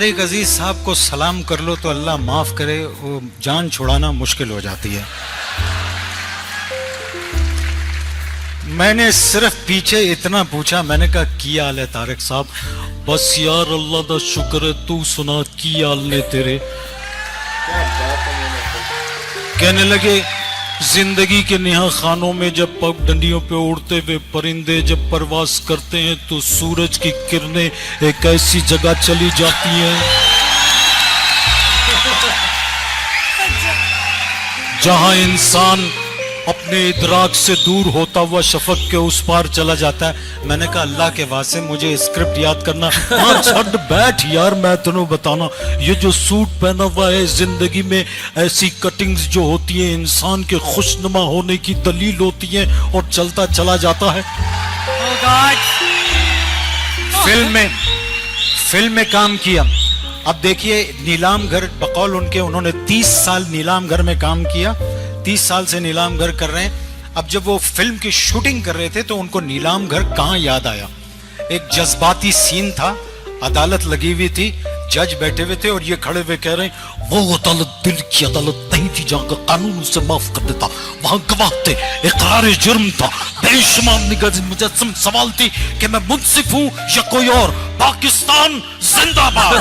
एक अजीज साहब को सलाम कर लो तो अल्लाह माफ करे, वो जान छुड़ाना मुश्किल हो जाती है। मैंने सिर्फ पीछे इतना पूछा, मैंने कहा की हाल है तारिक साहब? बस यार अल्लाह दा शुक्र है, तू सुना की हाल ने तेरे? कहने लगे जिंदगी के नेहा खानों में जब पगडंडियों पे उड़ते हुए परिंदे जब परवास करते हैं तो सूरज की किरणें एक ऐसी जगह चली जाती हैं जहां इंसान अपने इदराक से दूर होता हुआ शफक के उस पार चला जाता है। मैंने कहा अल्लाह के वास्ते मुझे स्क्रिप्ट याद करना। हाँ छड़ बैठ यार, मैं तुम्हें बताना, ये जो सूट पहना हुआ है, जिंदगी में ऐसी कटिंग्स जो होती है इंसान के खुशनुमा होने की दलील होती है, और चलता चला जाता है। फिल्म में काम किया। अब देखिए नीलाम घर बकौल उनके, उन्होंने 30 साल नीलाम घर में काम किया, 30 साल से नीलाम घर कर रहे हैं। अब जब वो फिल्म की शूटिंग कर रहे थे तो उनको नीलाम घर कहां याद आया। एक जज्बाती सीन था, अदालत लगी हुई थी, जज बैठे हुए थे और ये खड़े हुए कह रहे हैं वो अदालत दिल की अदालत नहीं थी जहां कानून उसे माफ कर देता, वहां गवाह थे, इकरार जुर्म था, बेशुमार निगाह मुजस्सम सवाल थी कि मैं मुंसिफ हूं या कोई और, पाकिस्तान जिंदाबाद।